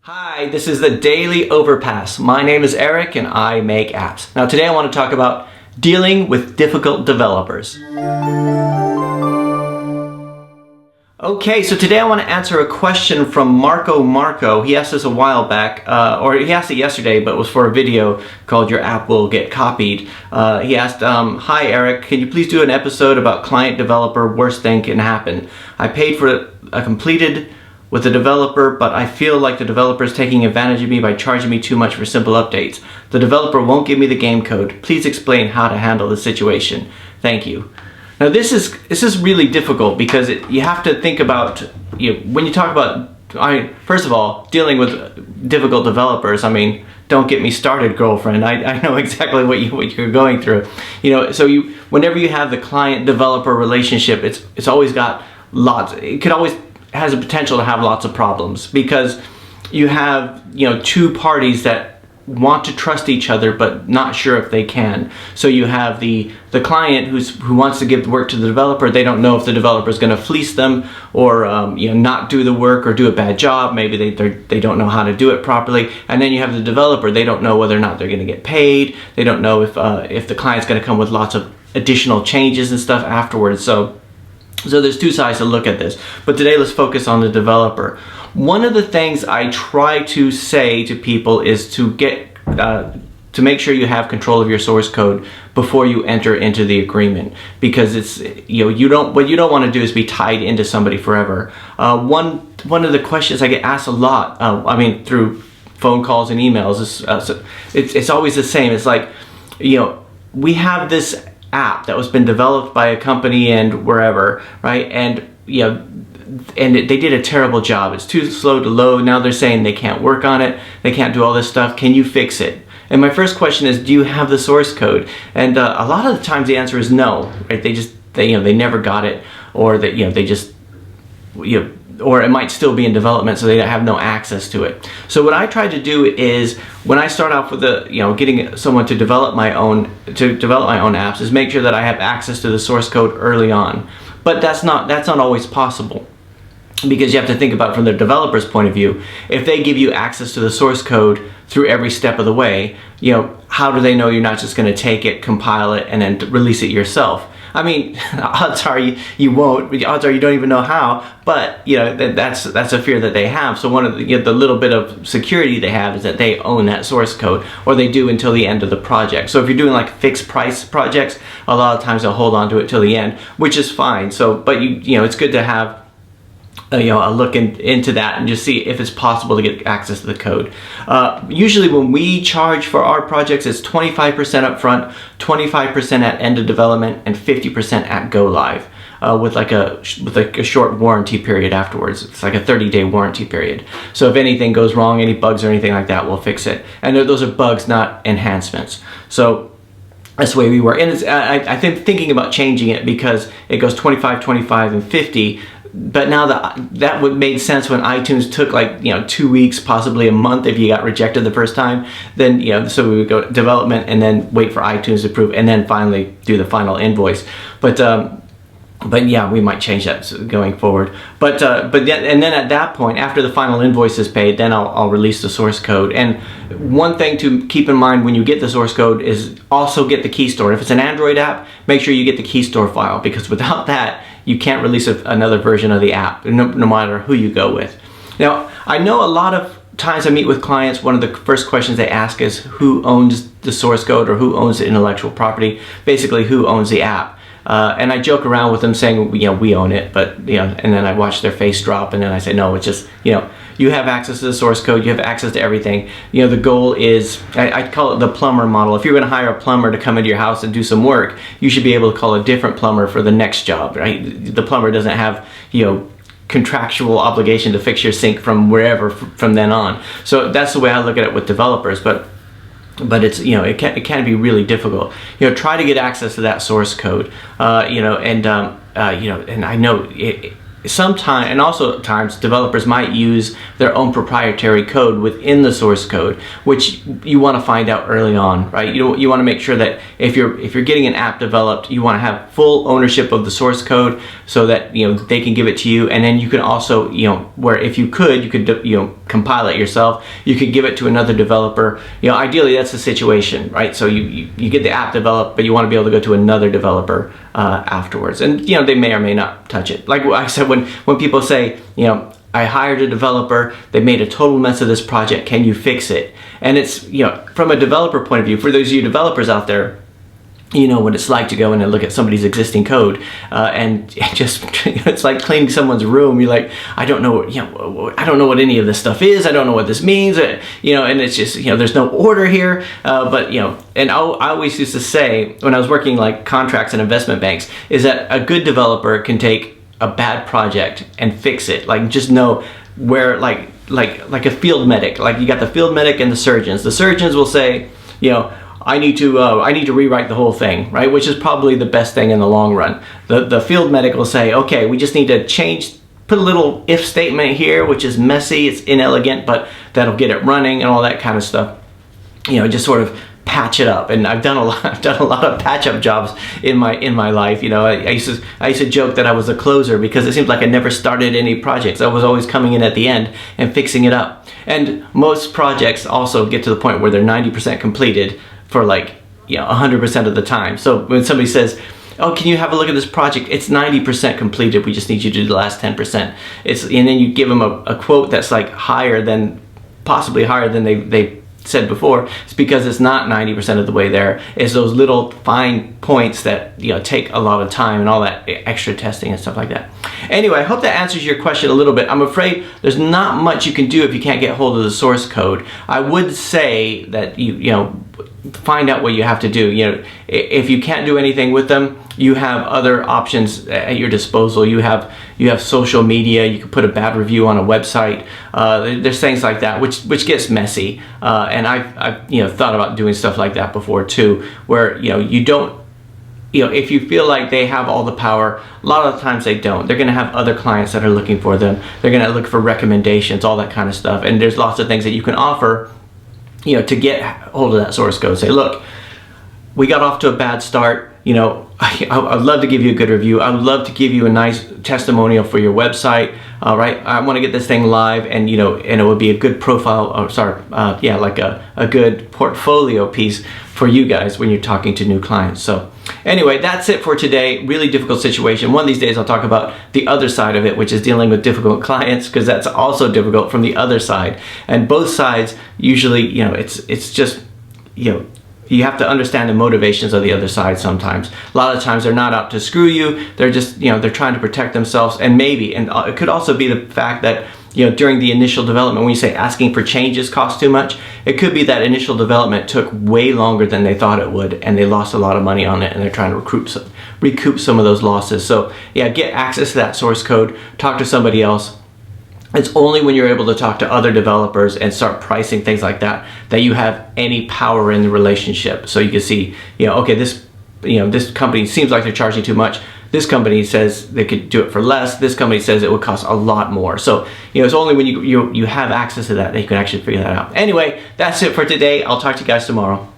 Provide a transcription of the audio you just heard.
Hi, this is the Daily Overpass. My name is Eric and I make apps. Now today I want to talk about dealing with difficult developers. Okay, so today I want to answer a question from Marco. He asked this a while back, or he asked it yesterday, but it was for a video called Your App Will Get Copied. He asked, hi Eric, can you please do an episode about client developer worst thing can happen? I paid for a completed with the developer, but I feel like the developer is taking advantage of me by charging me too much for simple updates. The developer won't give me the game code. Please explain how to handle the situation. Thank you. Now this is really difficult because you have to think about, when you talk about, first of all, dealing with difficult developers, I mean, don't get me started, girlfriend. I know exactly what you're going through. So whenever you have the client developer relationship, it's always got lots. It could always has a potential to have lots of problems because you have two parties that want to trust each other but not sure if they can. So you have the client who wants to give the work to the developer. They don't know if the developer is going to fleece them or not do the work or do a bad job. Maybe they don't know how to do it properly. And then you have the developer. They don't know whether or not they're going to get paid. They don't know if the client's going to come with lots of additional changes and stuff afterwards. So there's two sides to look at this, but today let's focus on the developer. One of the things I try to say to people is to make sure you have control of your source code before you enter into the agreement, because it's what you don't want to do is be tied into somebody forever. One of the questions I get asked a lot, through phone calls and emails, it's always the same. It's like, we have this app that was been developed by a company and wherever, right? And they did a terrible job. It's too slow to load. Now they're saying they can't work on it. They can't do all this stuff. Can you fix it? And my first question is, do you have the source code? And a lot of the times the answer is no, right? They never got it, or or it might still be in development, so they have no access to it. So what I try to do is, when I start off with getting someone to develop my own apps, is make sure that I have access to the source code early on. But that's not always possible, because you have to think about it from the developer's point of view. If they give you access to the source code through every step of the way, how do they know you're not just going to take it, compile it, and then release it yourself? I mean, odds are you won't. Odds are you don't even know how. But that's a fear that they have. So one of the little bit of security they have is that they own that source code, or they do until the end of the project. So if you're doing like fixed price projects, a lot of times they'll hold on to it till the end, which is fine. So, but it's good to have a look into that and just see if it's possible to get access to the code. Usually when we charge for our projects, it's 25% up front, 25% at end of development, and 50% at go live, with a short warranty period afterwards. It's like a 30-day warranty period. So if anything goes wrong, any bugs or anything like that, we'll fix it. And those are bugs, not enhancements. So that's the way we work. And I think thinking about changing it, because it goes 25, 25, and 50. But now that would made sense when iTunes took 2 weeks, possibly a month if you got rejected the first time. Then so we would go development and then wait for iTunes to approve and then finally do the final invoice. But yeah, we might change that going forward. But then at that point, after the final invoice is paid, then I'll release the source code. And one thing to keep in mind when you get the source code is also get the key store. If it's an Android app, make sure you get the key store file, because without that, you can't release another version of the app, no matter who you go with. Now, I know a lot of times I meet with clients, one of the first questions they ask is who owns the source code, or who owns the intellectual property, basically who owns the app. And I joke around with them saying, we own it, but and then I watch their face drop, and then I say, no, it's just, you have access to the source code, you have access to everything. The goal is, I call it the plumber model. If you're gonna hire a plumber to come into your house and do some work, you should be able to call a different plumber for the next job, right? The plumber doesn't have, contractual obligation to fix your sink from wherever from then on. So that's the way I look at it with developers, but it's it can be really difficult. Try to get access to that source code. And I know sometimes, and also at times, developers might use their own proprietary code within the source code, which you want to find out early on, right? You want to make sure that if you're getting an app developed, you want to have full ownership of the source code, so that they can give it to you, and then you can also where if you could compile it yourself. You could give it to another developer. You know, ideally that's the situation, right? So you get the app developed, but you want to be able to go to another developer afterwards. And you know, they may or may not touch it. Like I said, when people say, you know, I hired a developer, they made a total mess of this project, can you fix it? And it's, you know, from a developer point of view, for those of you developers out there, you know what it's like to go in and look at somebody's existing code, and just, you know, it's like cleaning someone's room. You're like, I don't know, you know, I don't know what any of this stuff is. I don't know what this means, you know, and it's just, you know, there's no order here. But you know, and I always used to say when I was working like contracts and investment banks, is that a good developer can take a bad project and fix it. Like, just know where, like a field medic. Like, you got the field medic and the surgeons. The surgeons will say, you know, I need to rewrite the whole thing, right? Which is probably the best thing in the long run. The field medic will say, okay, we just need to put a little if statement here, which is messy, it's inelegant, but that'll get it running and all that kind of stuff. You know, just sort of patch it up. And I've done a lot of patch up jobs in my life. You know, I used to joke that I was a closer because it seems like I never started any projects. I was always coming in at the end and fixing it up. And most projects also get to the point where they're 90% completed for, like, you know, 100% of the time. So when somebody says, oh, can you have a look at this project? It's 90% completed. We just need you to do the last 10%. And then you give them a quote that's like possibly higher than they said before. It's because it's not 90% of the way there. It's those little fine points that, you know, take a lot of time and all that extra testing and stuff like that. Anyway, I hope that answers your question a little bit. I'm afraid there's not much you can do if you can't get hold of the source code. I would say that you know, find out what you have to do. You know, if you can't do anything with them, you have other options at your disposal. You have social media. You can put a bad review on a website. There's things like that, which gets messy. And I've you know, thought about doing stuff like that before too, where, you know, you don't, you know, if you feel like they have all the power, a lot of the times they don't. They're going to have other clients that are looking for them. They're going to look for recommendations, all that kind of stuff. And there's lots of things that you can offer, you know, to get hold of that source code. Say, look, we got off to a bad start. You know, I'd love to give you a good review. I would love to give you a nice testimonial for your website. All right, I want to get this thing live, and you know, and it would be a good profile. Or sorry, yeah, like a good portfolio piece for you guys when you're talking to new clients. So anyway, that's it for today. Really difficult situation. One of these days I'll talk about the other side of it, which is dealing with difficult clients, because that's also difficult from the other side. And both sides usually, you know, it's just, you know, you have to understand the motivations of the other side sometimes. A lot of times they're not out to screw you. They're just, you know, they're trying to protect themselves. And maybe, and it could also be the fact that, you know, during the initial development, when you say asking for changes costs too much, it could be that initial development took way longer than they thought it would, and they lost a lot of money on it, and they're trying to recoup some of those losses. So yeah, get access to that source code, talk to somebody else. It's only when you're able to talk to other developers and start pricing things like that that you have any power in the relationship. So you can see, you know, okay, this, you know, this company seems like they're charging too much. This company says they could do it for less. This company says it would cost a lot more. So, you know, it's only when you have access to that you can actually figure that out. Anyway, that's it for today. I'll talk to you guys tomorrow.